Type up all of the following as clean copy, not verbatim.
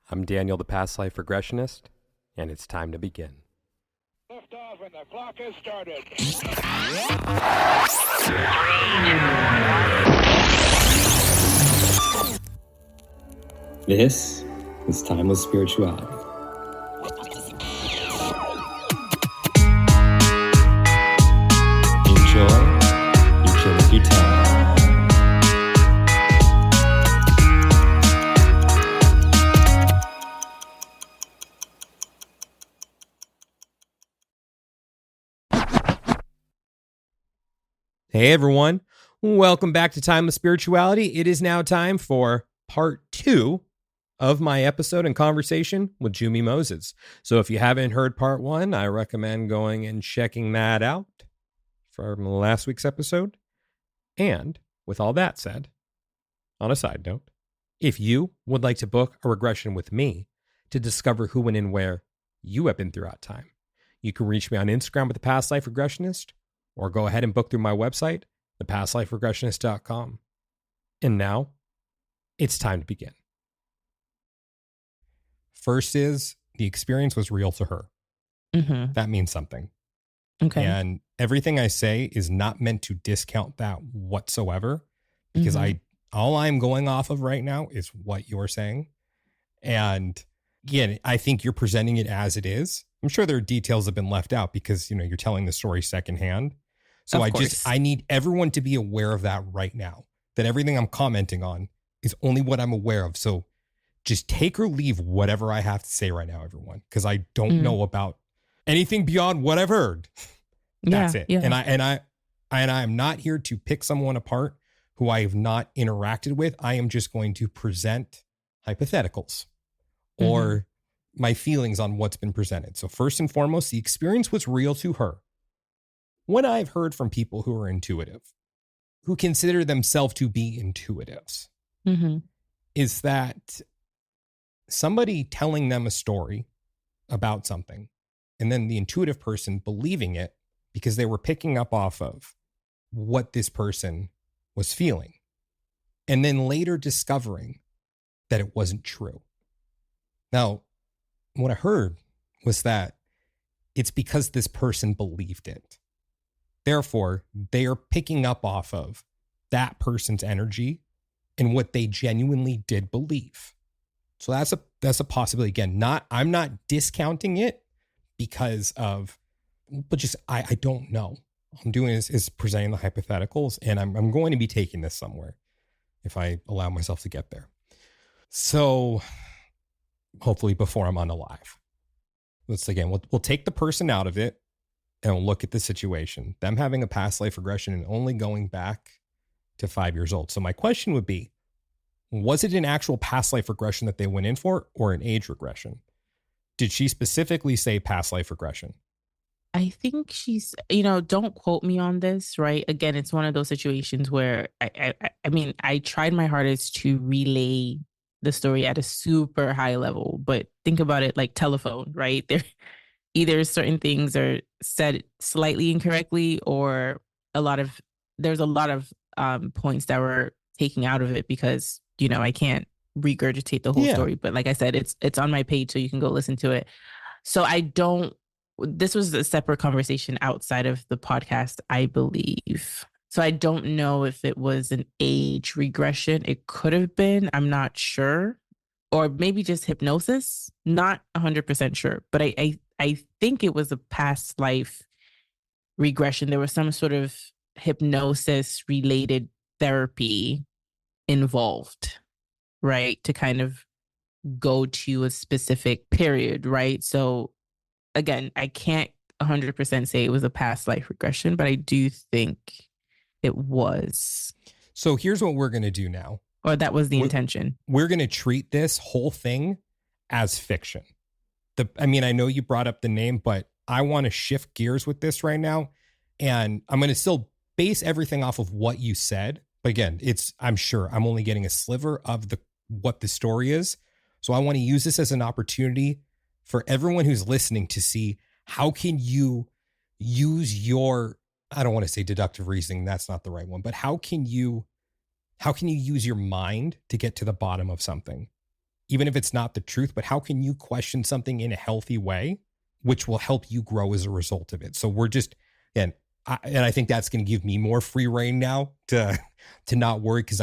I'm Daniel, the past life regressionist, and it's time to begin. Lift off and the clock has started. This is Timeless Spirituality. Enjoy Eternity Time. Hey everyone, welcome back to Timeless Spirituality. It is now time for part 2 of my episode and conversation with Jummie Moses. So if you haven't heard part 1, I recommend going and checking that out from last week's episode. And with all that said, on a side note, if you would like to book a regression with me to discover who, when, and where you have been throughout time, you can reach me on Instagram with the Past Life Regressionist, or go ahead and book through my website, thepastliferegressionist.com. And now, it's time to begin. First is, the experience was real to her. Mm-hmm. That means something. Okay. And everything I say is not meant to discount that whatsoever, because all I'm going off of right now is what you're saying. And again, I think you're presenting it as it is. I'm sure there are details that have been left out because, you're telling the story secondhand. So I need everyone to be aware of that right now, that everything I'm commenting on is only what I'm aware of. So just take or leave whatever I have to say right now, everyone, because I don't know about anything beyond what I've heard. That's it. Yeah. And I'm not here to pick someone apart who I have not interacted with. I am just going to present hypotheticals or my feelings on what's been presented. So first and foremost, the experience was real to her. What I've heard from people who are intuitive, who consider themselves to be intuitives, is that somebody telling them a story about something and then the intuitive person believing it because they were picking up off of what this person was feeling, and then later discovering that it wasn't true. Now, what I heard was that it's because this person believed it. Therefore, they are picking up off of that person's energy and what they genuinely did believe. So that's a possibility. Again, I'm not discounting it because of, but just I don't know. All I'm doing is presenting the hypotheticals, and I'm going to be taking this somewhere if I allow myself to get there. So hopefully before I'm unalive. We'll take the person out of it and we'll look at the situation, them having a past life regression and only going back to 5 years old. So my question would be, was it an actual past life regression that they went in for, or an age regression? Did she specifically say past life regression? I think she's, don't quote me on this, right? Again, it's one of those situations where I tried my hardest to relay the story at a super high level, but think about it like telephone, right? There, either certain things are said slightly incorrectly, or there's a lot of points that were taken out of it because, I can't regurgitate the whole story. But like I said, it's on my page, so you can go listen to it. So this was a separate conversation outside of the podcast, I believe. So I don't know if it was an age regression. It could have been, I'm not sure. Or maybe just hypnosis. Not 100% sure. But I think it was a past life regression. There was some sort of hypnosis related therapy involved, right? To kind of go to a specific period, right? So again, I can't 100% say it was a past life regression, but I do think it was. So here's what we're going to do now. Or that was the intention. We're going to treat this whole thing as fiction. I know you brought up the name, but I want to shift gears with this right now. And I'm going to still base everything off of what you said. But again, I'm sure I'm only getting a sliver of what the story is. So I want to use this as an opportunity for everyone who's listening to see how can you use your, I don't want to say deductive reasoning, that's not the right one, but how can you use your mind to get to the bottom of something? even if it's not the truth, but how can you question something in a healthy way, which will help you grow as a result of it? So we're just, and I think that's going to give me more free reign now to not worry, because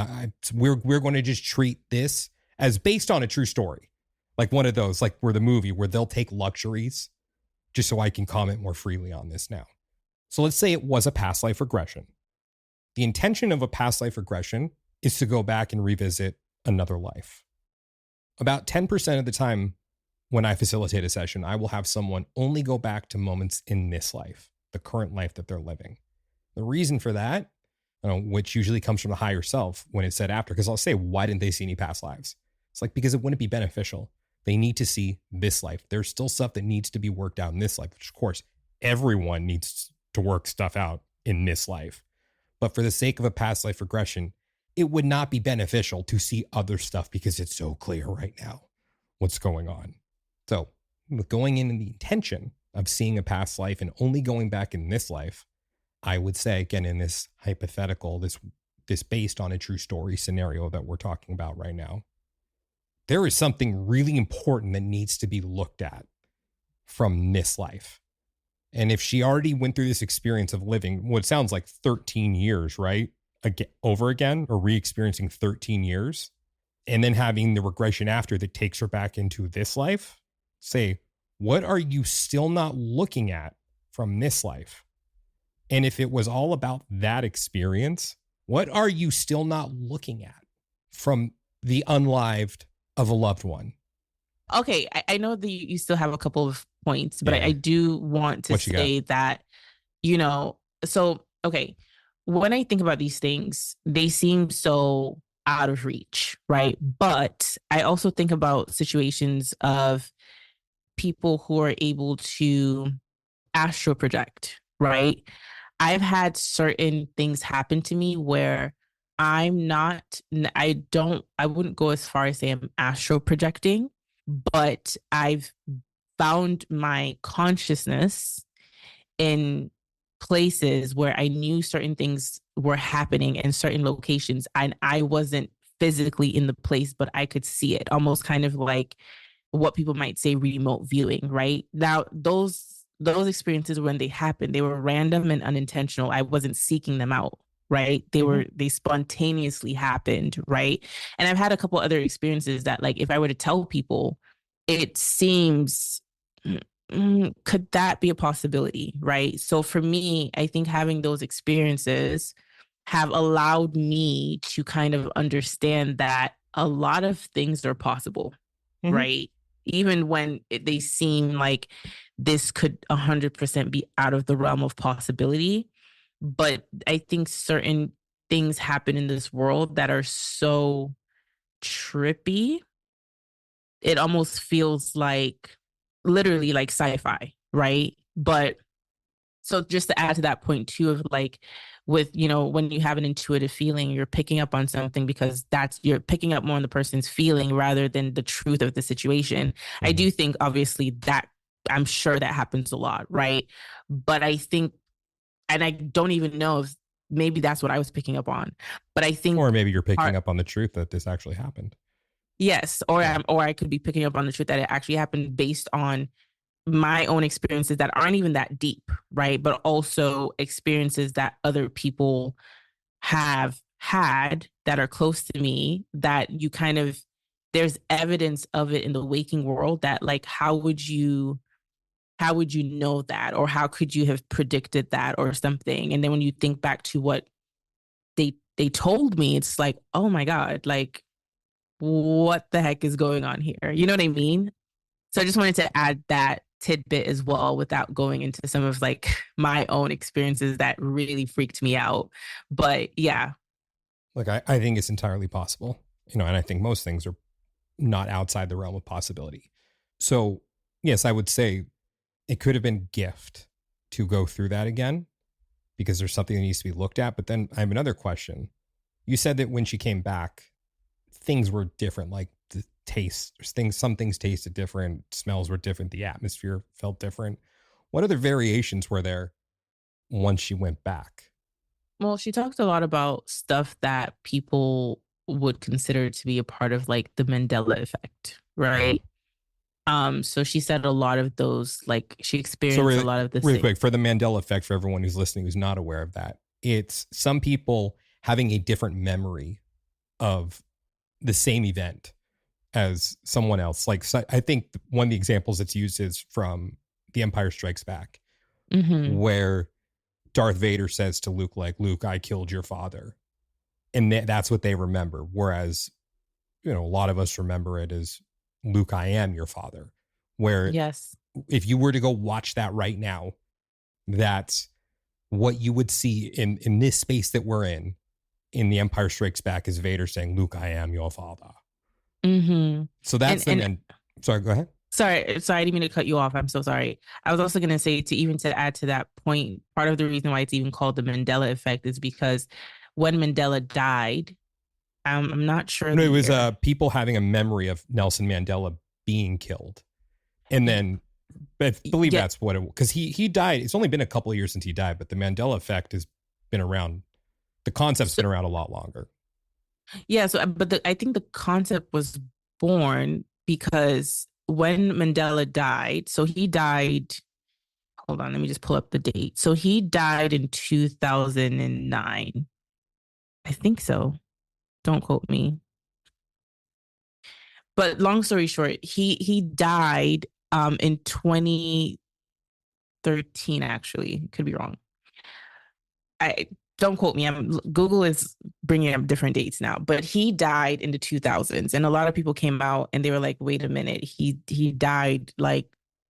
we're going to just treat this as based on a true story, like one of those, like where the movie where they'll take luxuries, just so I can comment more freely on this now. So let's say it was a past life regression. The intention of a past life regression is to go back and revisit another life. About 10% of the time when I facilitate a session, I will have someone only go back to moments in this life, the current life that they're living. The reason for that, which usually comes from the higher self when it's said after, because I'll say, why didn't they see any past lives? It's like, because it wouldn't be beneficial. They need to see this life. There's still stuff that needs to be worked out in this life, which of course, everyone needs to work stuff out in this life. But for the sake of a past life regression, it would not be beneficial to see other stuff because it's so clear right now what's going on. So with going in the intention of seeing a past life and only going back in this life, I would say, again, in this hypothetical, this based on a true story scenario that we're talking about right now, there is something really important that needs to be looked at from this life. And if she already went through this experience of living what sounds like 13 years, right? Over again, or re-experiencing 13 years, and then having the regression after that takes her back into this life, say, what are you still not looking at from this life? And if it was all about that experience, what are you still not looking at from the unlived of a loved one? Okay, I know that you still have a couple of points, but I do want to say that, so, okay, when I think about these things, they seem so out of reach, right? But I also think about situations of people who are able to astral project, right? I've had certain things happen to me where I wouldn't go as far as say I'm astral projecting, but I've found my consciousness in places where I knew certain things were happening in certain locations, and I wasn't physically in the place, but I could see it, almost kind of like what people might say remote viewing, right? Now, those experiences, when they happened, they were random and unintentional. I wasn't seeking them out, right? They spontaneously happened, right? And I've had a couple other experiences that, like, if I were to tell people, it seems, could that be a possibility, right? So for me, I think having those experiences have allowed me to kind of understand that a lot of things are possible, right? Even when they seem like this could 100% be out of the realm of possibility. But I think certain things happen in this world that are so trippy. It almost feels like literally like sci-fi, right? But so just to add to that point too, of like with, when you have an intuitive feeling, you're picking up on something because you're picking up more on the person's feeling rather than the truth of the situation. I do think obviously that I'm sure that happens a lot, right? But I think, and I don't even know if maybe that's what I was picking up on, but I think, or maybe you're picking up on the truth that this actually happened. Yes. Or I could be picking up on the truth that it actually happened based on my own experiences that aren't even that deep, right? But also experiences that other people have had that are close to me, that you kind of, there's evidence of it in the waking world that, like, how would you know that? Or how could you have predicted that or something? And then when you think back to what they told me, it's like, oh my God, like, what the heck is going on here? You know what I mean? So I just wanted to add that tidbit as well without going into some of like my own experiences that really freaked me out. But yeah. Look, I think it's entirely possible, and I think most things are not outside the realm of possibility. So yes, I would say it could have been gift to go through that again because there's something that needs to be looked at. But then I have another question. You said that when she came back, things were different, like the taste, some things tasted different, smells were different, the atmosphere felt different. What other variations were there once she went back? Well, she talked a lot about stuff that people would consider to be a part of like the Mandela effect, right? So she said a lot of those, like she experienced So a lot of the really same. quick, for the Mandela effect, for everyone who's listening who's not aware of that, it's some people having a different memory of the same event as someone else. Like, so I think one of the examples that's used is from The Empire Strikes Back, where Darth Vader says to Luke, like, Luke, I killed your father. And that's what they remember. Whereas, a lot of us remember it as Luke, I am your father. Where Yes, if you were to go watch that right now, that's what you would see in this space that we're in The Empire Strikes Back, is Vader saying, Luke, I am your father. So that's sorry, go ahead. Sorry, I didn't mean to cut you off. I'm so sorry. I was also going to say, to add to that point, part of the reason why it's even called the Mandela effect is because when Mandela died, I'm not sure. No, it was people having a memory of Nelson Mandela being killed. And then I believe that's what it was. Because he died. It's only been a couple of years since he died, but the Mandela effect has been around. The concept's been around a lot longer. Yeah. So, but I think the concept was born because when Mandela died, so he died. Hold on, let me just pull up the date. So he died in 2009. I think so. Don't quote me. But long story short, he died in 2013. Actually, could be wrong. I don't quote me. Google is bringing up different dates now, but he died in the 2000s, and a lot of people came out and they were like, "Wait a minute, he died like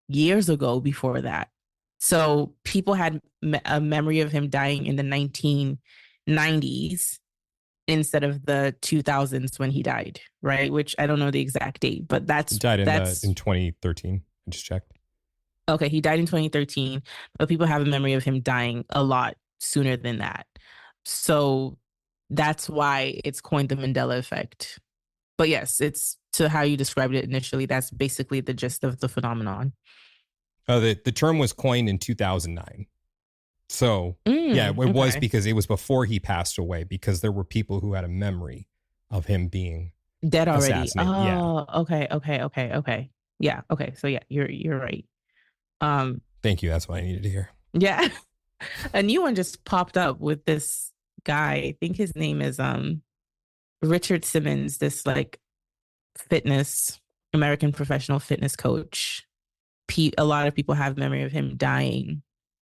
years ago before that." So people had a memory of him dying in the 1990s instead of the 2000s when he died, right? Which I don't know the exact date, but he died in 2013. I just checked. Okay, he died in 2013, but people have a memory of him dying a lot sooner than that. So that's why it's coined the Mandela effect. But yes, it's to how you described it initially. That's basically the gist of the phenomenon. Oh, the term was coined in 2009. So yeah, it was because it was before he passed away, because there were people who had a memory of him being dead already. assassinated. Oh, yeah. Okay. Yeah. Okay. So yeah, you're right. Thank you. That's what I needed to hear. Yeah. A new one just popped up with this guy. I think his name is Richard Simmons, this like American professional fitness coach. A lot of people have memory of him dying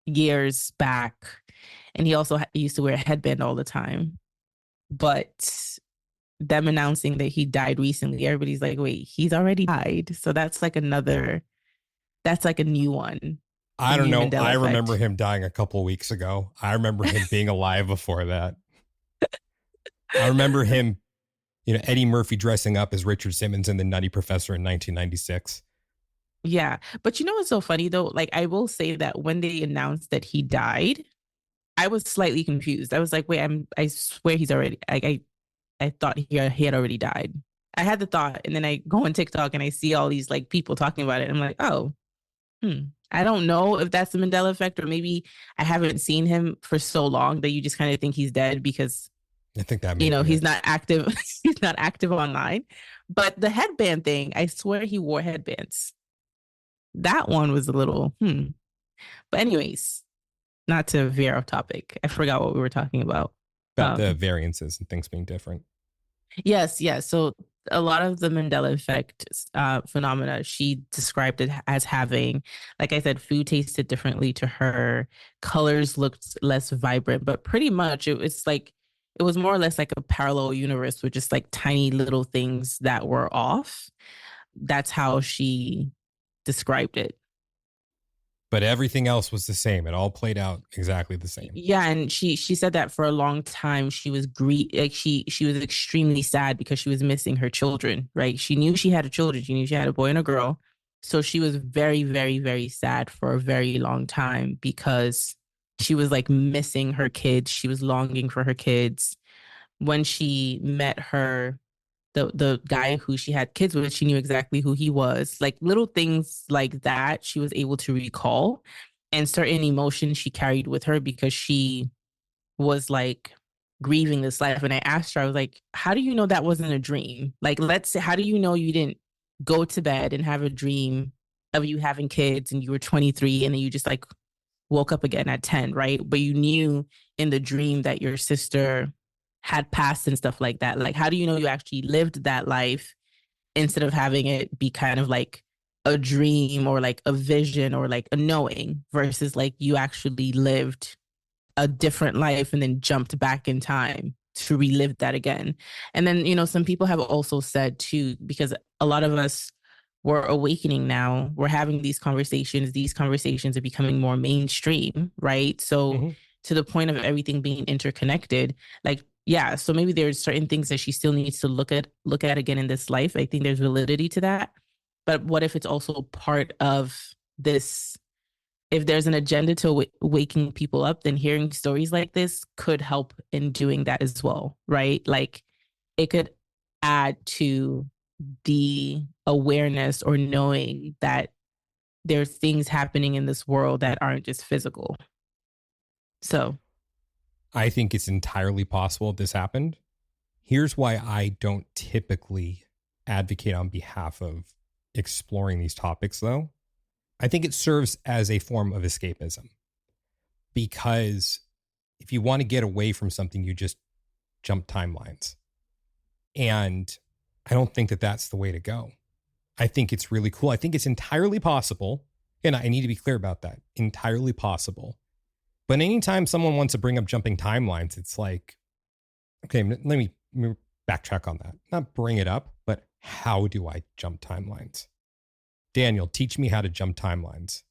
years back. And he also used to wear a headband all the time. But them announcing that he died recently, everybody's like, wait, he's already died. So that's like a new one. I don't know. I remember him dying a couple of weeks ago. I remember him being alive before that. I remember him, Eddie Murphy dressing up as Richard Simmons in The Nutty Professor in 1996. Yeah. But what's so funny though? Like, I will say that when they announced that he died, I was slightly confused. I was like, wait, I swear he's already, I thought he had already died. I had the thought, and then I go on TikTok and I see all these like people talking about it. And I'm like, oh, I don't know if that's the Mandela effect, or maybe I haven't seen him for so long that you just kind of think he's dead because I think that he's not active. He's not active online. But the headband thing, I swear he wore headbands. That one was a little But anyways, not to veer off topic. I forgot what we were talking about. About the variances and things being different. Yes. So a lot of the Mandela effect phenomena, she described it as having, like I said, food tasted differently to her. Colors looked less vibrant, but pretty much it was more or less like a parallel universe with just like tiny little things that were off. That's how she described it. But everything else was the same. It all played out exactly the same. Yeah, and she said that for a long time she was she was extremely sad because she was missing her children, right? She knew she had children. She knew she had a boy and a girl. So she was very, very, very sad for a very long time because she was like missing her kids. She was longing for her kids. When she met the guy who she had kids with, she knew exactly who he was. Like little things like that, she was able to recall, and certain emotions she carried with her because she was like grieving this life. And I asked her, I was like, how do you know that wasn't a dream? Like, let's say, how do you know you didn't go to bed and have a dream of you having kids and you were 23 and then you just like woke up again at 10, right? But you knew in the dream that your sister had passed and stuff like that. Like, how do you know you actually lived that life instead of having it be kind of like a dream or like a vision or like a knowing versus like you actually lived a different life and then jumped back in time to relive that again. And then, you know, some people have also said too, because a lot of us were awakening now, we're having these conversations are becoming more mainstream, right? So to the point of everything being interconnected, like, yeah, so maybe there's certain things that she still needs to look at again in this life. I think there's validity to that. But what if it's also part of this? If there's an agenda to waking people up, then hearing stories like this could help in doing that as well, right? Like it could add to the awareness or knowing that there's things happening in this world that aren't just physical. So I think it's entirely possible this happened. Here's why I don't typically advocate on behalf of exploring these topics, though. I think it serves as a form of escapism, because if you want to get away from something, you just jump timelines. And I don't think that that's the way to go. I think it's really cool. I think it's entirely possible. And I need to be clear about that. Entirely possible. But anytime someone wants to bring up jumping timelines, it's like, okay, let me backtrack on that. Not bring it up, but how do I jump timelines? Daniel, teach me how to jump timelines.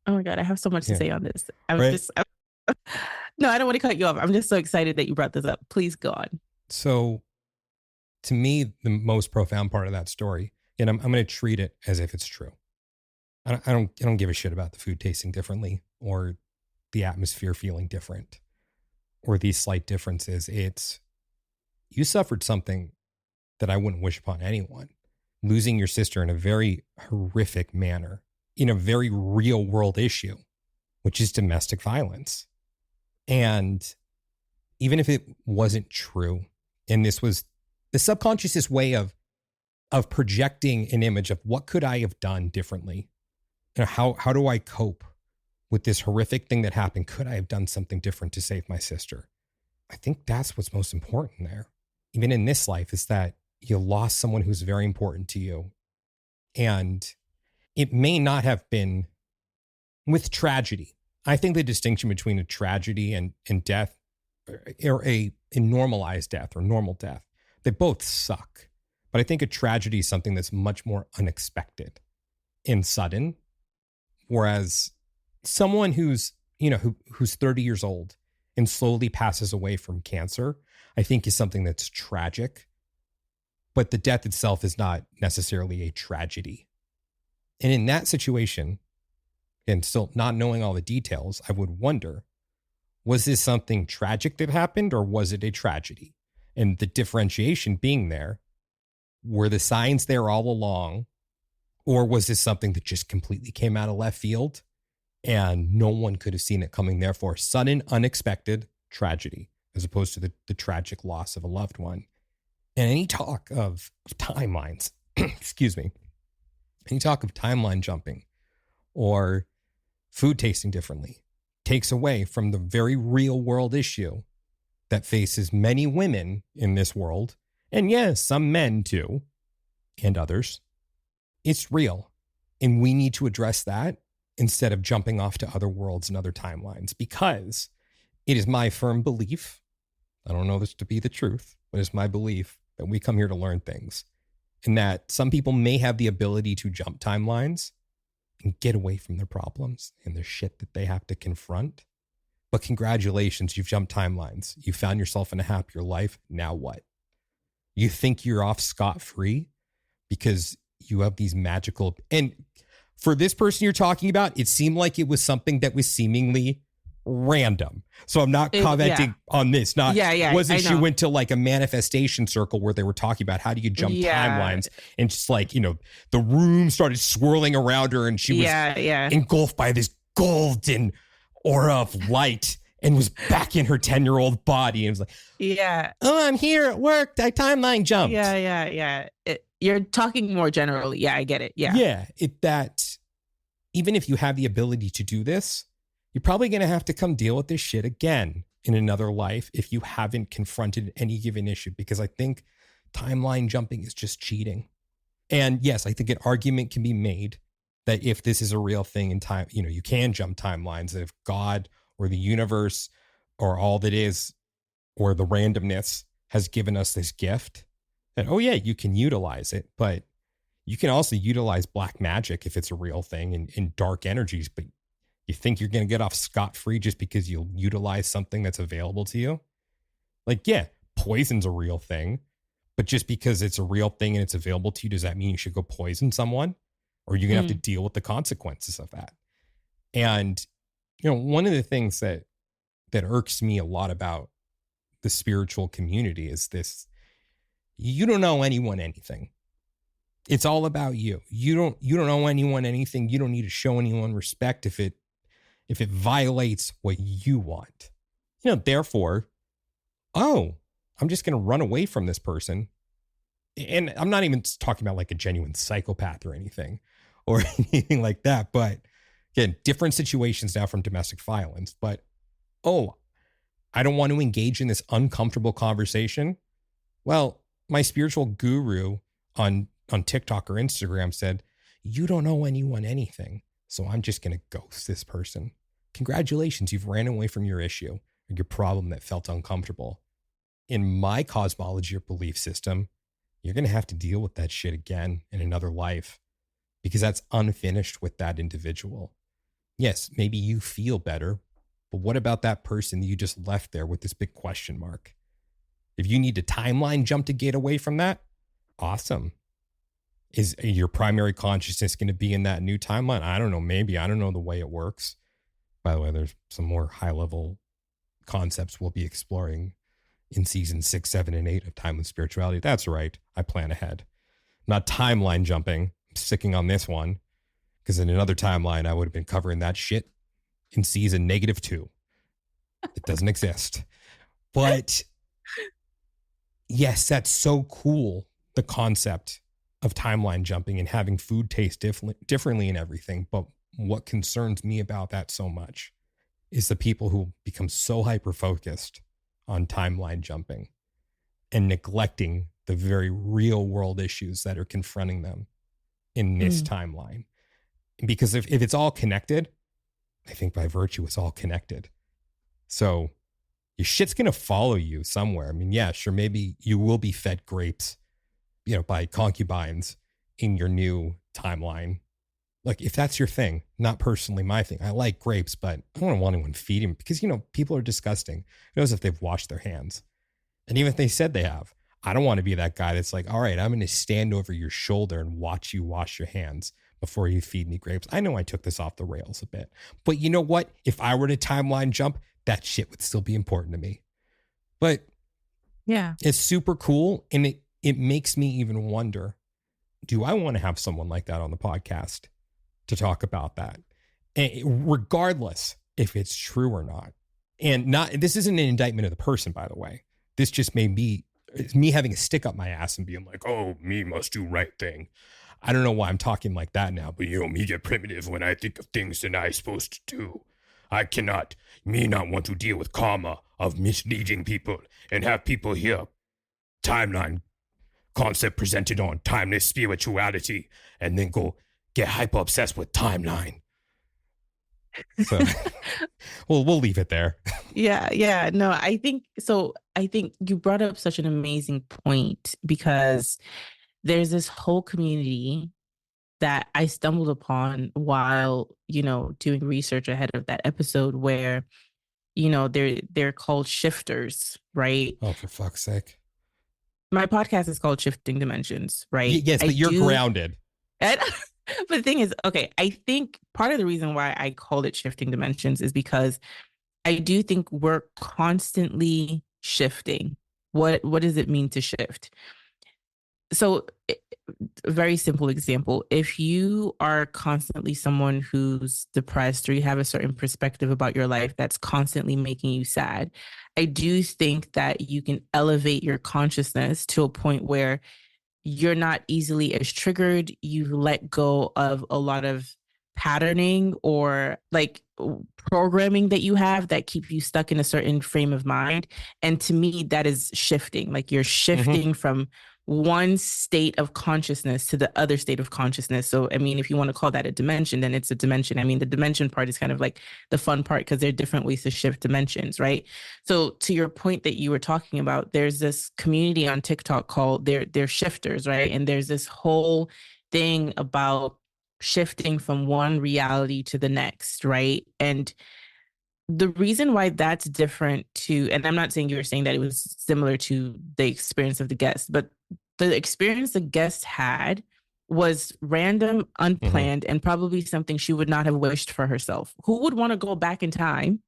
Oh my God, I have so much to say on this. No, I don't want to cut you off. I'm just so excited that you brought this up. Please go on. So to me, the most profound part of that story, and I'm going to treat it as if it's true. I don't give a shit about the food tasting differently or the atmosphere feeling different or these slight differences. It's, you suffered something that I wouldn't wish upon anyone. Losing your sister in a very horrific manner, in a very real world issue, which is domestic violence. And even if it wasn't true, and this was the subconscious way of projecting an image of what could I have done differently? You know, how do I cope with this horrific thing that happened? Could I have done something different to save my sister? I think that's what's most important there. Even in this life, is that you lost someone who's very important to you. And it may not have been with tragedy. I think the distinction between a tragedy and death, or a normalized death or normal death, they both suck. But I think a tragedy is something that's much more unexpected and sudden. Whereas someone who's 30 years old and slowly passes away from cancer, I think is something that's tragic. But the death itself is not necessarily a tragedy. And in that situation, and still not knowing all the details, I would wonder, was this something tragic that happened or was it a tragedy? And the differentiation being there, were the signs there all along, or was this something that just completely came out of left field and no one could have seen it coming, therefore sudden, unexpected tragedy, as opposed to the tragic loss of a loved one? And any talk of timelines, excuse me, any talk of timeline jumping or food tasting differently takes away from the very real world issue that faces many women in this world. And yes, some men too, and others. It's real. And we need to address that instead of jumping off to other worlds and other timelines, because it is my firm belief, I don't know this to be the truth, but it's my belief that we come here to learn things, and that some people may have the ability to jump timelines and get away from their problems and the shit that they have to confront. But congratulations, you've jumped timelines. You found yourself in a happier life. Now what? You think you're off scot-free because you have these magical... And for this person you're talking about, it seemed like it was something that was seemingly random. So I'm not commenting on this. Wasn't she went to like a manifestation circle where they were talking about how do you jump timelines, and just like, the room started swirling around her and she was engulfed by this golden aura of light. and was back in her 10-year-old body and was like, yeah. oh, I'm here at work. I timeline jumped. Yeah. You're talking more generally. Yeah, I get it. Yeah. Yeah. That even if you have the ability to do this, you're probably going to have to come deal with this shit again in another life if you haven't confronted any given issue, because I think timeline jumping is just cheating. And yes, I think an argument can be made that if this is a real thing in time, you can jump timelines, that if God or the universe or all that is, or the randomness has given us this gift, that, oh yeah, you can utilize it, but you can also utilize black magic if it's a real thing and dark energies, but you think you're going to get off scot-free just because you'll utilize something that's available to you? Like, yeah, poison's a real thing, but just because it's a real thing and it's available to you, does that mean you should go poison someone? Or you're going to have to deal with the consequences of that? And, one of the things that irks me a lot about the spiritual community is this: you don't owe anyone anything. It's all about you. You don't owe anyone anything. You don't need to show anyone respect if it violates what you want. Therefore, I'm just going to run away from this person. And I'm not even talking about like a genuine psychopath or anything or anything like that. But again, different situations now from domestic violence. But, I don't want to engage in this uncomfortable conversation. Well, my spiritual guru on TikTok or Instagram said, you don't owe anyone anything, so I'm just going to ghost this person. Congratulations, you've ran away from your issue or your problem that felt uncomfortable. In my cosmology or belief system, you're going to have to deal with that shit again in another life, because that's unfinished with that individual. Yes, maybe you feel better, but what about that person that you just left there with this big question mark? If you need to timeline jump to get away from that, awesome. Is your primary consciousness going to be in that new timeline? I don't know. Maybe. I don't know the way it works. By the way, there's some more high-level concepts we'll be exploring in season 6, 7, and 8 of Timeless Spirituality. That's right. I plan ahead. I'm not timeline jumping. I'm sticking on this one, because in another timeline, I would have been covering that shit in season -2. It doesn't exist. But yes, that's so cool. The concept of timeline jumping and having food taste differently and everything. But what concerns me about that so much is the people who become so hyper-focused on timeline jumping and neglecting the very real world issues that are confronting them in this timeline. Because if it's all connected, I think by virtue it's all connected. So your shit's going to follow you somewhere. I mean, yeah, sure, maybe you will be fed grapes, by concubines in your new timeline. Like, if that's your thing, not personally my thing. I like grapes, but I don't want anyone feeding, because, people are disgusting. Who knows if they've washed their hands? And even if they said they have, I don't want to be that guy that's like, all right, I'm going to stand over your shoulder and watch you wash your hands before you feed me grapes. I know I took this off the rails a bit, but you know what? If I were to timeline jump, that shit would still be important to me. But yeah, it's super cool. And it makes me even wonder, do I want to have someone like that on the podcast to talk about that? And regardless if it's true or not. And this isn't an indictment of the person, by the way. This just may be me having a stick up my ass and being like, oh, me must do right thing. I don't know why I'm talking like that now, but me get primitive when I think of things that I'm supposed to do. I cannot, not want to deal with karma of misleading people and have people hear timeline concept presented on timeless spirituality and then go get hyper obsessed with timeline. So we'll leave it there. Yeah. No, I think you brought up such an amazing point, because there's this whole community that I stumbled upon while, doing research ahead of that episode, where, they're called shifters, right? Oh, for fuck's sake. My podcast is called Shifting Dimensions, right? Yes, but you're grounded. But the thing is, okay, I think part of the reason why I called it Shifting Dimensions is because I do think we're constantly shifting. What does it mean to shift? So a very simple example. If you are constantly someone who's depressed, or you have a certain perspective about your life that's constantly making you sad, I do think that you can elevate your consciousness to a point where you're not easily as triggered. You've let go of a lot of patterning or like programming that you have that keep you stuck in a certain frame of mind. And to me, that is shifting. Like you're shifting from one state of consciousness to the other state of consciousness. So, I mean, if you want to call that a dimension, then it's a dimension. I mean, the dimension part is kind of like the fun part because there are different ways to shift dimensions, right? So to your point that you were talking about, there's this community on TikTok called they're shifters, right? And there's this whole thing about shifting from one reality to the next, right? And the reason why that's different to, and I'm not saying you were saying that it was similar to the experience of the guest, but the experience the guest had was random, unplanned, and probably something she would not have wished for herself. Who would want to go back in time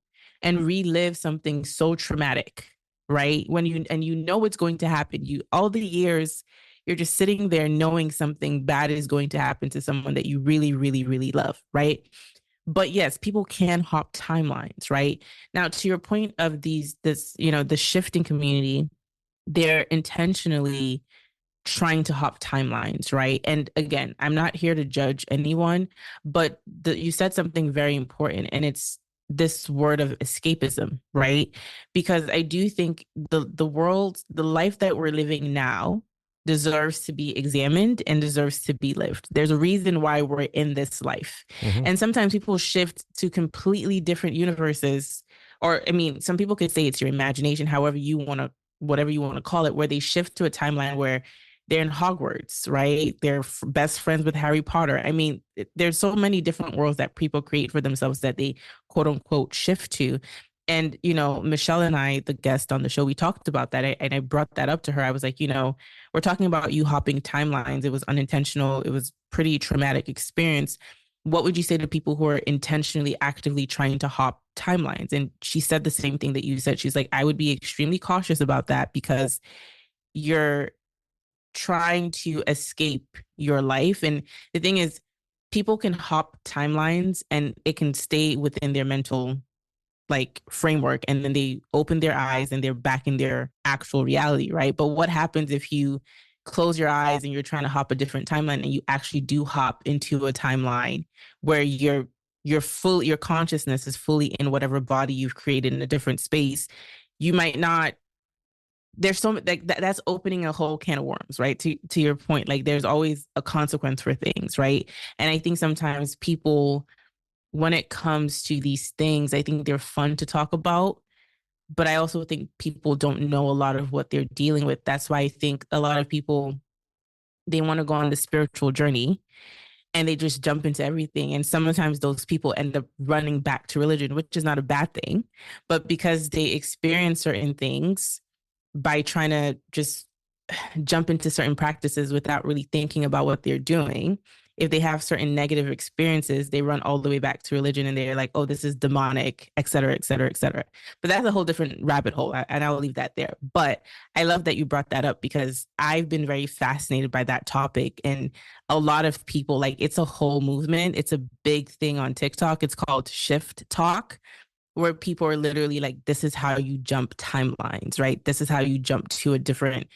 and relive something so traumatic, right? When you know it's going to happen, you all the years you're just sitting there knowing something bad is going to happen to someone that you really, really, really love, right? But yes, people can hop timelines, right? Now, to your point of the shifting community, they're intentionally trying to hop timelines, right? And again, I'm not here to judge anyone, but you said something very important, and it's this word of escapism, right? Because I do think the life that we're living now deserves to be examined and deserves to be lived. There's a reason why we're in this life. And sometimes people shift to completely different universes, or I mean, some people could say it's your imagination, whatever you want to call it, where they shift to a timeline where they're in Hogwarts, right? They're best friends with Harry Potter. I mean, there's so many different worlds that people create for themselves that they quote unquote shift to. And, Michelle and I, the guest on the show, we talked about that. And I brought that up to her. I was like, we're talking about you hopping timelines. It was unintentional. It was pretty traumatic experience. What would you say to people who are intentionally, actively trying to hop timelines? And she said the same thing that you said. She's like, I would be extremely cautious about that because you're trying to escape your life. And the thing is, people can hop timelines and it can stay within their mental framework, and then they open their eyes and they're back in their actual reality, right? But what happens if you close your eyes and you're trying to hop a different timeline and you actually do hop into a timeline where your consciousness is fully in whatever body you've created in a different space? You might not, there's so that's opening a whole can of worms, right? To your point, there's always a consequence for things, right? And I think sometimes people, when it comes to these things, I think they're fun to talk about, but I also think people don't know a lot of what they're dealing with. That's why I think a lot of people, they want to go on the spiritual journey and they just jump into everything. And sometimes those people end up running back to religion, which is not a bad thing, but because they experience certain things by trying to just jump into certain practices without really thinking about what they're doing. If they have certain negative experiences, they run all the way back to religion and they're like, oh, this is demonic, et cetera, et cetera, et cetera. But that's a whole different rabbit hole, and I'll leave that there. But I love that you brought that up because I've been very fascinated by that topic. And a lot of people, it's a whole movement. It's a big thing on TikTok. It's called Shift Talk, where people are literally like, this is how you jump timelines, right? This is how you jump to a different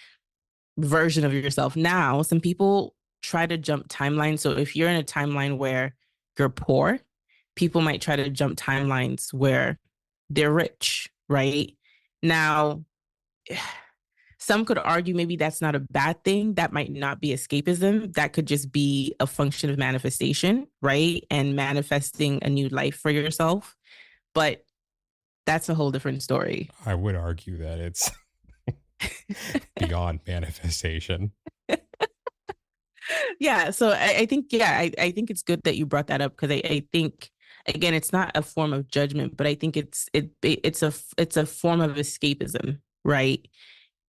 version of yourself. Now, some people try to jump timelines. So if you're in a timeline where you're poor, people might try to jump timelines where they're rich, right? Now, some could argue maybe that's not a bad thing. That might not be escapism. That could just be a function of manifestation, right? And manifesting a new life for yourself. But that's a whole different story. I would argue that it's beyond manifestation. Yeah. So I think, I think it's good that you brought that up because I think, again, it's not a form of judgment, but I think it's a form of escapism, right?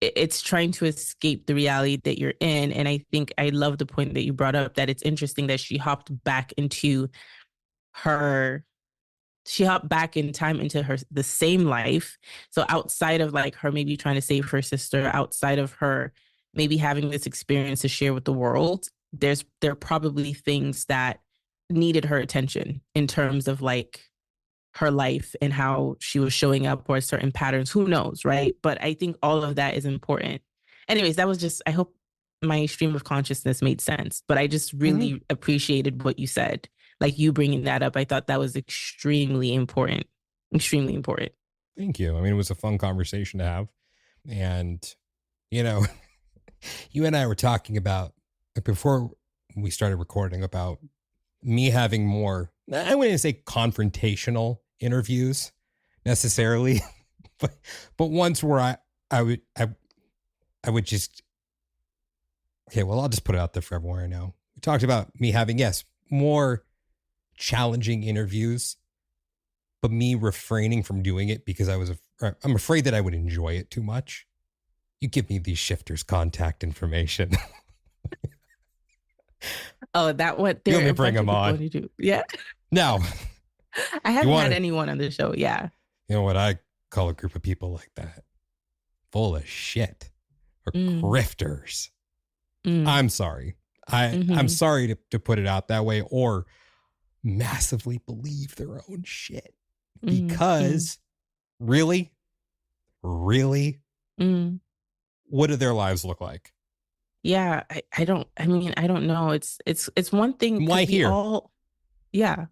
It's trying to escape the reality that you're in. And I think I love the point that you brought up, that it's interesting that she hopped back in time into the same life. So outside of her maybe trying to save her sister, outside of her maybe having this experience to share with the world, there are probably things that needed her attention in terms of like her life and how she was showing up or certain patterns. Who knows, right? But I think all of that is important. Anyways, that was just, I hope my stream of consciousness made sense, but I just really appreciated what you said. Like you bringing that up, I thought that was extremely important. Extremely important. Thank you. I mean, it was a fun conversation to have. And, you know, you and I were talking about, before we started recording, about me having more, I wouldn't say confrontational interviews necessarily, but ones where I would just, okay, well, I'll just put it out there for everyone I know. We talked about me having, yes, more challenging interviews, but me refraining from doing it because I'm afraid that I would enjoy it too much. You give me these shifters' contact information. Oh, that what they're. You want me to bring them on? Yeah. No. I haven't had anyone on the show. Yeah. You know what I call a group of people like that? Full of shit or grifters. I'm sorry. I'm sorry to put it out that way, or massively believe their own shit. Because really, what do their lives look like? Yeah, I don't know. It's one thing. Why here?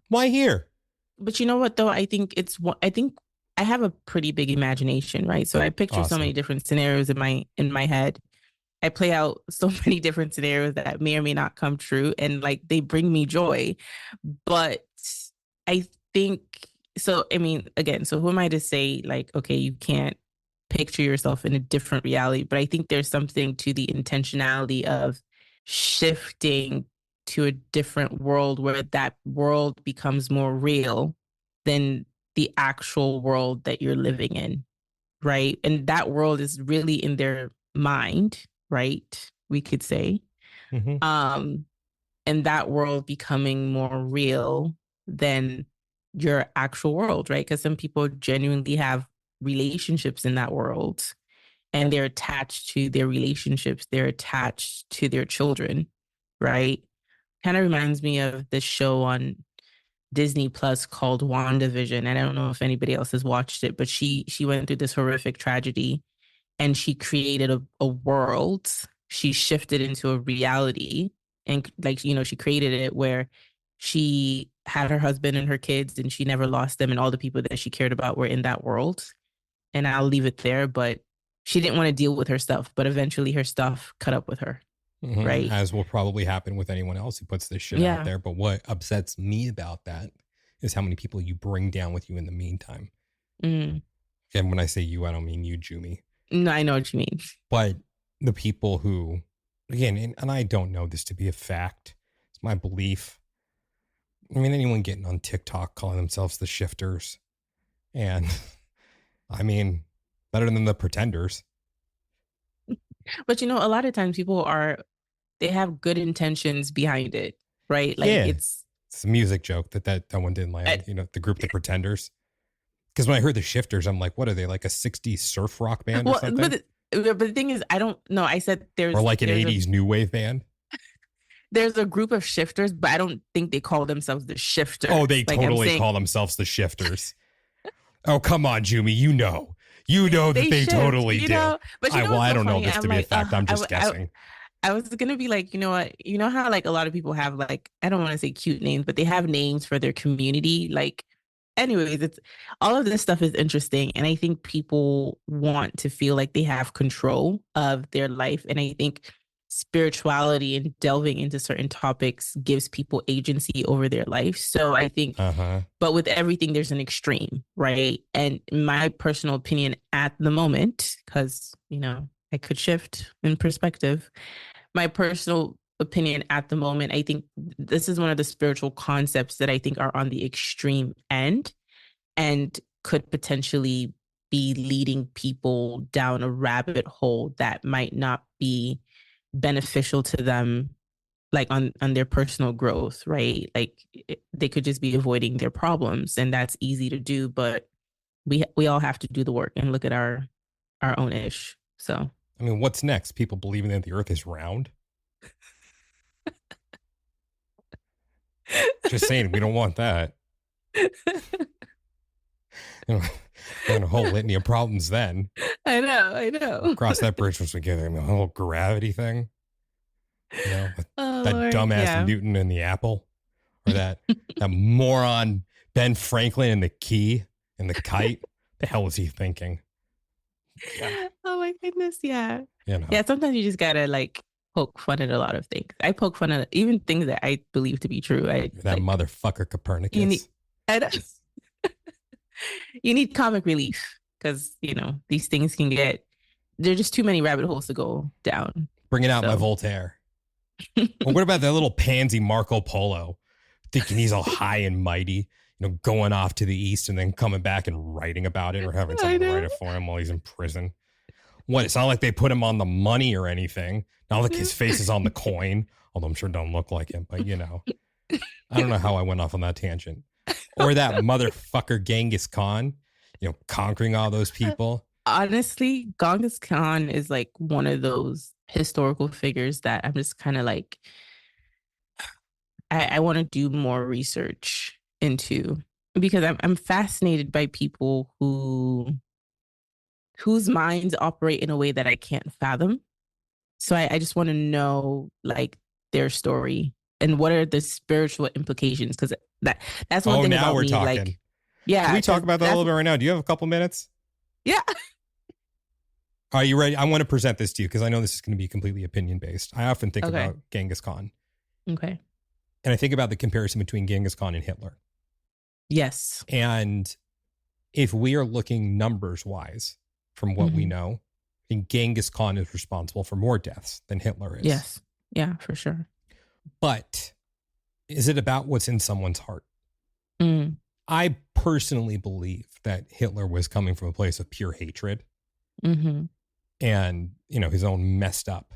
Why here? But you know what though? I think I have a pretty big imagination, right? So I picture so many different scenarios in my head. I play out so many different scenarios that may or may not come true, and like they bring me joy. But I think so. I mean, again, so who am I to say like, okay, you can't picture yourself in a different reality? But I think there's something to the intentionality of shifting to a different world where that world becomes more real than the actual world that you're living in, right? And that world is really in their mind, right? We could say. And that world becoming more real than your actual world, right? Because some people genuinely have relationships in that world and they're attached to their relationships. They're attached to their children, right? Kind of reminds me of this show on Disney Plus called WandaVision. And I don't know if anybody else has watched it, but she went through this horrific tragedy and she created a world. She shifted into a reality, and like, you know, she created it where she had her husband and her kids and she never lost them, and all the people that she cared about were in that world. And I'll leave it there, but she didn't want to deal with her stuff, but eventually her stuff caught up with her. Right. As will probably happen with anyone else who puts this shit out there. But what upsets me about that is how many people you bring down with you in the meantime. And when I say you, I don't mean you, Jummie. No, I know what you mean. But the people who, again, and I don't know this to be a fact, it's my belief. I mean, anyone getting on TikTok calling themselves the shifters, and I mean, better than the pretenders. But, you know, a lot of times they have good intentions behind it, right? Like it's a music joke that one didn't land, you know, the group, the Pretenders. Because when I heard the Shifters, I'm like, what are they, like a 60s surf rock band or something? But the thing is, I don't know. I said or like an 80s new wave band. There's a group of shifters, but I don't think they call themselves the Shifters. Oh, they totally call themselves the Shifters. Oh, come on, Jummie. You know that they totally do. But I don't know this to be a fact. I'm just guessing. I was going to be like, you know what? You know how like a lot of people have like, I don't want to say cute names, but they have names for their community. Like, anyways, it's all of this stuff is interesting. And I think people want to feel like they have control of their life. And I think spirituality and delving into certain topics gives people agency over their life. So I think, but with everything, there's an extreme, right? And my personal opinion at the moment, because, you know, I could shift in perspective. My personal opinion at the moment, I think this is one of the spiritual concepts that I think are on the extreme end and could potentially be leading people down a rabbit hole that might not be beneficial to them, like on their personal growth, right? Like they could just be avoiding their problems, and that's easy to do, but we all have to do the work and look at our own ish. So I mean, what's next? People believing that the earth is round? Just saying, we don't want that. And a whole litany of problems then. I know. Cross that bridge once we get there. I mean, the whole gravity thing. You know, that Lord, dumbass Newton and the apple. Or that moron Ben Franklin and the key and the kite. The hell was he thinking? Yeah. Oh my goodness, yeah. You know. Yeah, sometimes you just gotta like poke fun at a lot of things. I poke fun at even things that I believe to be true. That like, motherfucker Copernicus. You need comic relief because, you know, these things can get, there are just too many rabbit holes to go down. Bringing out my Voltaire. Well, what about that little pansy Marco Polo? Thinking he's all high and mighty, you know, going off to the east and then coming back and writing about it or having someone write it for him while he's in prison. What? It's not like they put him on the money or anything. Not like his face is on the coin, although I'm sure it don't look like him, but you know. I don't know how I went off on that tangent. Or that motherfucker Genghis Khan, you know, conquering all those people. Honestly, Genghis Khan is like one of those historical figures that I'm just kind of like, I want to do more research into, because I'm fascinated by people whose minds operate in a way that I can't fathom. So I just want to know like their story and what are the spiritual implications, because that's one thing about me. Talking. Like, yeah, can we talk about that a little bit right now? Do you have a couple minutes? Yeah. Are you ready? I want to present this to you because I know this is going to be completely opinion based. I often think about Genghis Khan. Okay. And I think about the comparison between Genghis Khan and Hitler. Yes. And if we are looking numbers wise from what we know, I think Genghis Khan is responsible for more deaths than Hitler is. Yes. Yeah, for sure. But is it about what's in someone's heart? Mm. I personally believe that Hitler was coming from a place of pure hatred and, you know, his own messed up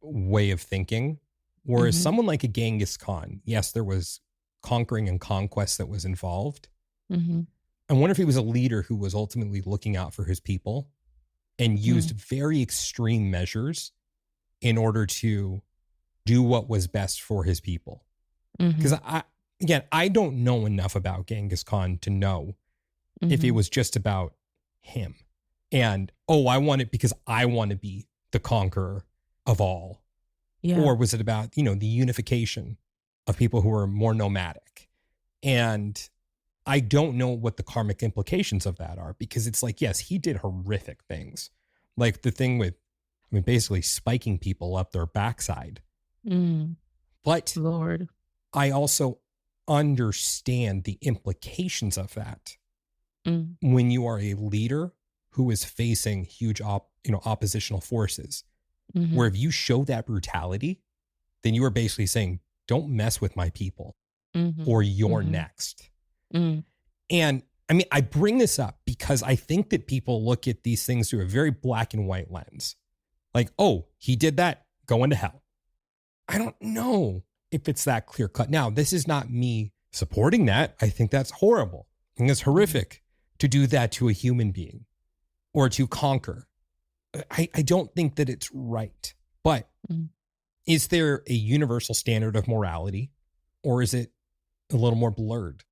way of thinking. Whereas someone like a Genghis Khan, yes, there was conquering and conquest that was involved. I wonder if he was a leader who was ultimately looking out for his people and used very extreme measures in order to do what was best for his people. Because I don't know enough about Genghis Khan to know if it was just about him and, I want it because I want to be the conqueror of all. Yeah. Or was it about, you know, the unification of people who are more nomadic? And I don't know what the karmic implications of that are, because it's like, yes, he did horrific things. Like the thing with, I mean, basically spiking people up their backside. But Lord, I also understand the implications of that when you are a leader who is facing huge oppositional forces. Where if you show that brutality, then you are basically saying, don't mess with my people or you're next. And I mean, I bring this up because I think that people look at these things through a very black and white lens. Like, oh, he did that, going to hell. I don't know if it's that clear cut. Now, this is not me supporting that. I think that's horrible. I think it's horrific to do that to a human being or to conquer. I don't think that it's right. But is there a universal standard of morality, or is it a little more blurred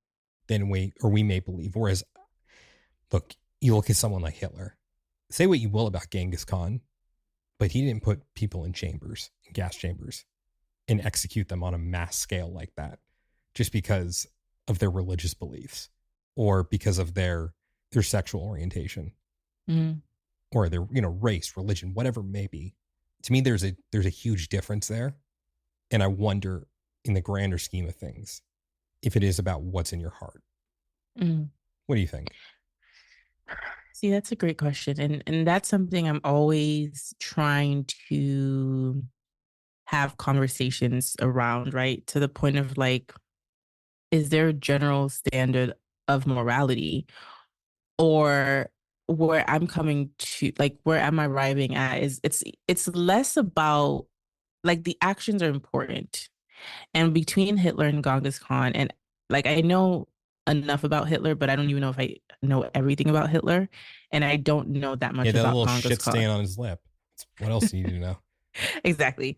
than we may believe? Whereas, look, you look at someone like Hitler, say what you will about Genghis Khan, but he didn't put people in chambers, in gas chambers, and execute them on a mass scale like that just because of their religious beliefs or because of their sexual orientation. Or their, you know, race, religion, whatever it may be. To me, there's a huge difference there. And I wonder, in the grander scheme of things, if it is about what's in your heart. What do you think? See, that's a great question. And that's something I'm always trying to have conversations around, right? To the point of like, is there a general standard of morality? Or where I'm coming to, like, where I'm arriving at is it's less about, like, the actions are important. And between Hitler and Genghis Khan, and like, I know enough about Hitler, but I don't even know if I know everything about Hitler. And I don't know that much Yeah, that about little Genghis shit Khan. stain on his lip. What else do you need to know? Exactly.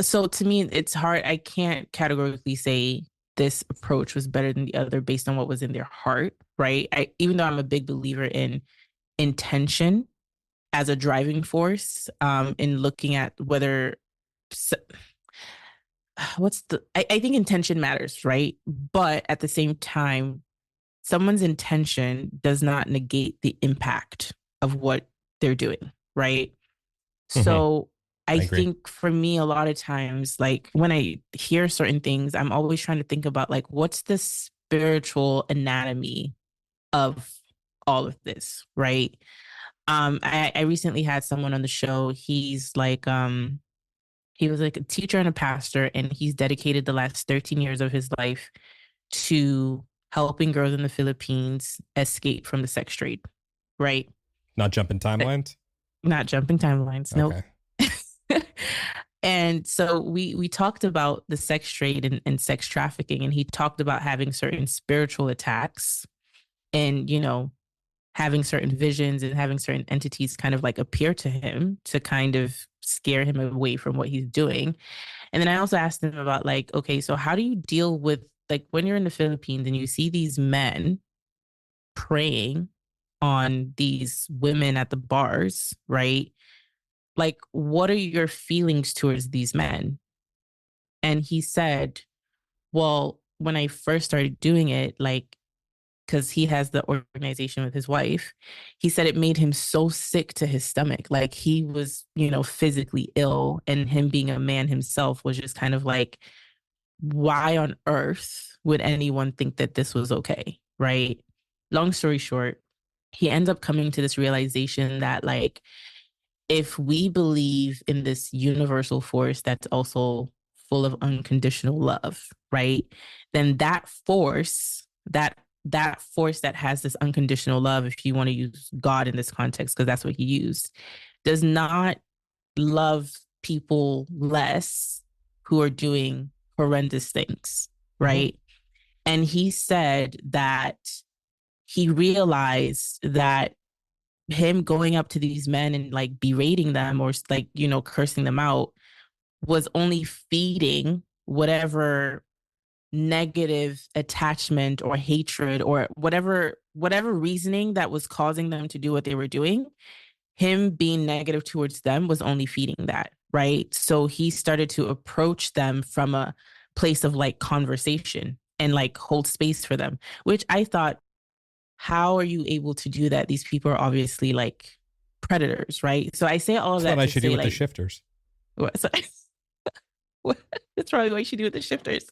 So to me, it's hard. I can't categorically say this approach was better than the other based on what was in their heart, right? Even though I'm a big believer in intention as a driving force, in looking at whether I think intention matters, right? But at the same time, someone's intention does not negate the impact of what they're doing, right? So I agree. think for me, a lot of times, like when I hear certain things, I'm always trying to think about like, what's the spiritual anatomy of all of this, right? I recently had someone on the show. He's like, he was like a teacher and a pastor, and he's dedicated the last 13 years of his life to helping girls in the Philippines escape from the sex trade, right? Not jumping timelines? Not jumping timelines. Okay. Nope. And so we talked about the sex trade and sex trafficking, and he talked about having certain spiritual attacks and, you know, having certain visions and having certain entities kind of like appear to him to kind of scare him away from what he's doing. And then I also asked him about like, okay, so how do you deal with like when you're in the Philippines and you see these men preying on these women at the bars, right? Like, what are your feelings towards these men? And he said, well, when I first started doing it, like, because he has the organization with his wife, he said it made him so sick to his stomach. Like he was, you know, physically ill, and him being a man himself was just kind of like, why on earth would anyone think that this was okay? Right. Long story short, he ends up coming to this realization that like, if we believe in this universal force that's also full of unconditional love, right? Then that force, that force that has this unconditional love, if you want to use God in this context, because that's what he used, does not love people less who are doing horrendous things, right? Mm-hmm. And he said that he realized that him going up to these men and like berating them or like, you know, cursing them out was only feeding whatever negative attachment or hatred or whatever reasoning that was causing them to do what they were doing. Him being negative towards them was only feeding that, right? So he started to approach them from a place of like conversation and like hold space for them, which I thought, how are you able to do that? These people are obviously like predators, right? So I say all of that. That's what I to should say, do with like, the shifters. That's probably what you should do with the shifters.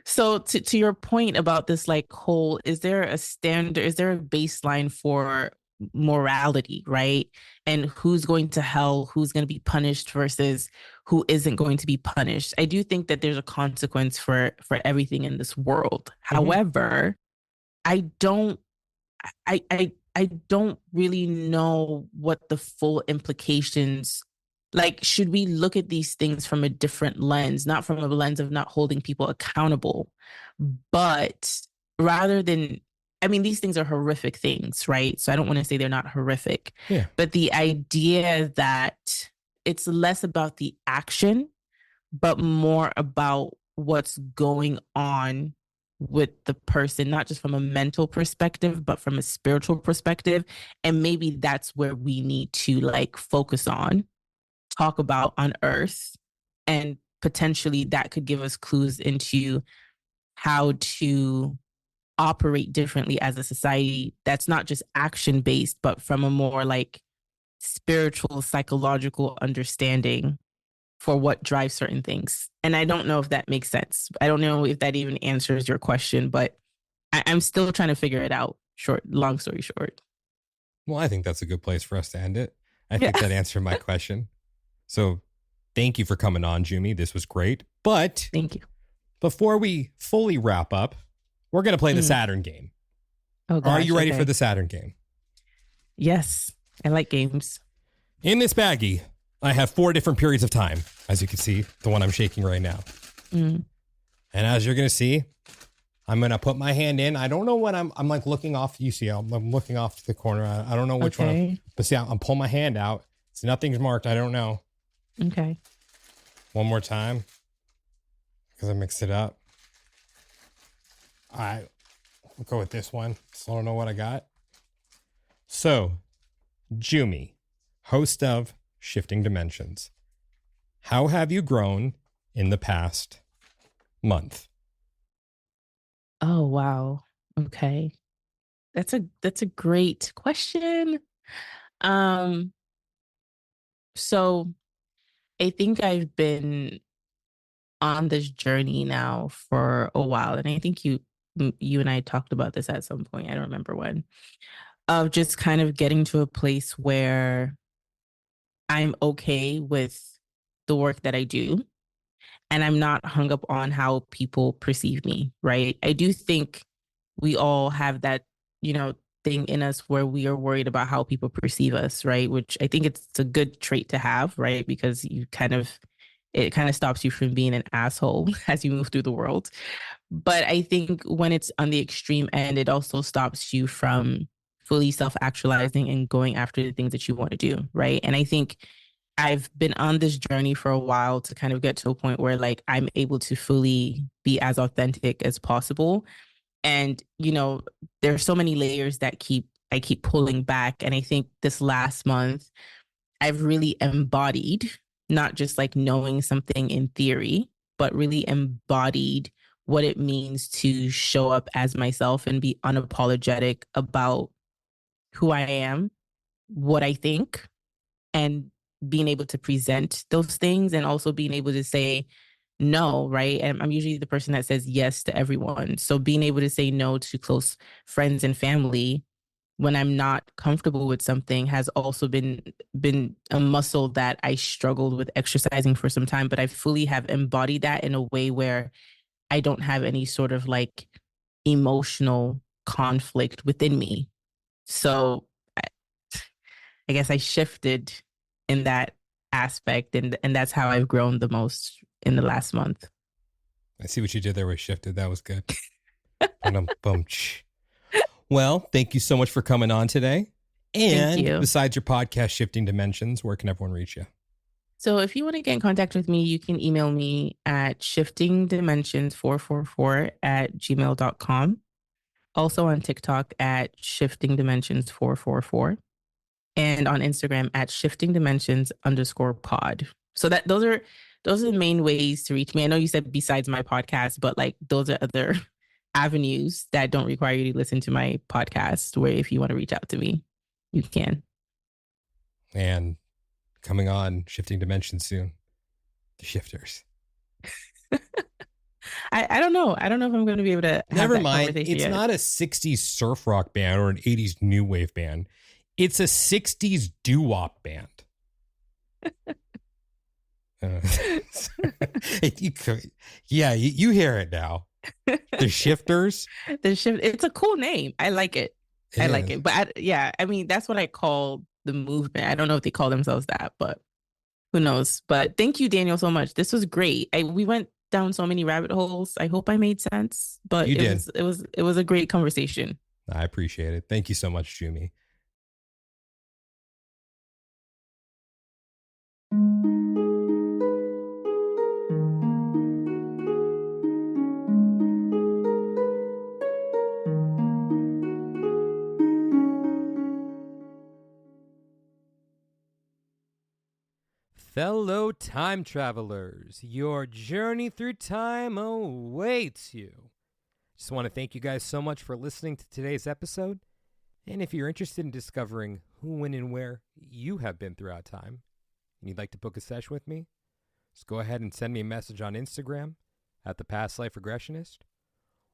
So to your point about this, like whole, is there a standard? Is there a baseline for morality, right? And who's going to hell, who's going to be punished versus who isn't going to be punished? I do think that there's a consequence for everything in this world. Mm-hmm. However, I don't really know what the full implications. Like, should we look at these things from a different lens, not from a lens of not holding people accountable, but rather than, I mean, these things are horrific things, right? So I don't want to say they're not horrific, but the idea that it's less about the action, but more about what's going on with the person, not just from a mental perspective, but from a spiritual perspective. And maybe that's where we need to like focus on, talk about on earth, and potentially that could give us clues into how to operate differently as a society that's not just action based, but from a more like spiritual, psychological understanding for what drives certain things. And I don't know if that makes sense. I don't know if that even answers your question, but I'm still trying to figure it out. Long story short. Well, I think that's a good place for us to end it. I think that answered my question. So thank you for coming on, Jummie. This was great. But thank you. Before we fully wrap up, we're going to play the Saturn game. Oh, gosh, are you ready for the Saturn game? Yes, I like games. In this baggie, I have 4 different periods of time. As you can see, the one I'm shaking right now. And as you're going to see, I'm going to put my hand in. I don't know what I'm like looking off. You see, I'm looking off to the corner. I don't know which one. But see, I'm pulling my hand out. So nothing's marked. I don't know. Okay. One more time. Because I mixed it up. All right. We'll go with this one. So I don't know what I got. So, Jummie, host of Shifting Dimensions. How have you grown in the past month? Oh, wow. Okay. That's a great question. So I think I've been on this journey now for a while, and I think you and I talked about this at some point. I don't remember when. Of just kind of getting to a place where I'm okay with the work that I do, and I'm not hung up on how people perceive me, right? I do think we all have that, thing in us where we are worried about how people perceive us, right? Which I think it's a good trait to have, right? Because it kind of stops you from being an asshole as you move through the world. But I think when it's on the extreme end, it also stops you from fully self-actualizing and going after the things that you want to do, right? And I think I've been on this journey for a while to kind of get to a point where like I'm able to fully be as authentic as possible. And, there's so many layers that I keep pulling back. And I think this last month, I've really embodied not just like knowing something in theory, but really embodied what it means to show up as myself and be unapologetic about who I am, what I think, and being able to present those things and also being able to say no, right? And I'm usually the person that says yes to everyone. So being able to say no to close friends and family when I'm not comfortable with something has also been a muscle that I struggled with exercising for some time, but I fully have embodied that in a way where I don't have any sort of like emotional conflict within me. So I guess I shifted in that aspect, and that's how I've grown the most in the last month. I see what you did there with shifted. That was good. Well, thank you so much for coming on today. And besides your podcast, Shifting Dimensions, where can everyone reach you? So if you want to get in contact with me, you can email me at shiftingdimensions444@gmail.com. Also on TikTok at shiftingdimensions444. And on Instagram at shiftingdimensions_pod. So those are the main ways to reach me. I know you said besides my podcast, but like those are other avenues that don't require you to listen to my podcast, where if you want to reach out to me, you can. And coming on Shifting Dimensions soon, the Shifters. I don't know. I don't know if I'm going to be able to have Never that mind. It's yet. not a 60s surf rock band or an 80s new wave band. It's a 60s doo-wop band. You hear it now. The Shifters. It's a cool name. I like it. I like it. But I mean, that's what I call the movement. I don't know if they call themselves that, but who knows? But thank you, Daniel, so much. This was great. We went down so many rabbit holes. I hope I made sense, but it was a great conversation. I appreciate it. Thank you so much, Jummie. Fellow time travelers, your journey through time awaits you. Just want to thank you guys so much for listening to today's episode. And if you're interested in discovering who, when, and where you have been throughout time, and you'd like to book a session with me, just go ahead and send me a message on Instagram at The Past Life Regressionist,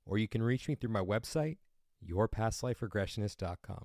or you can reach me through my website, yourpastliferegressionist.com.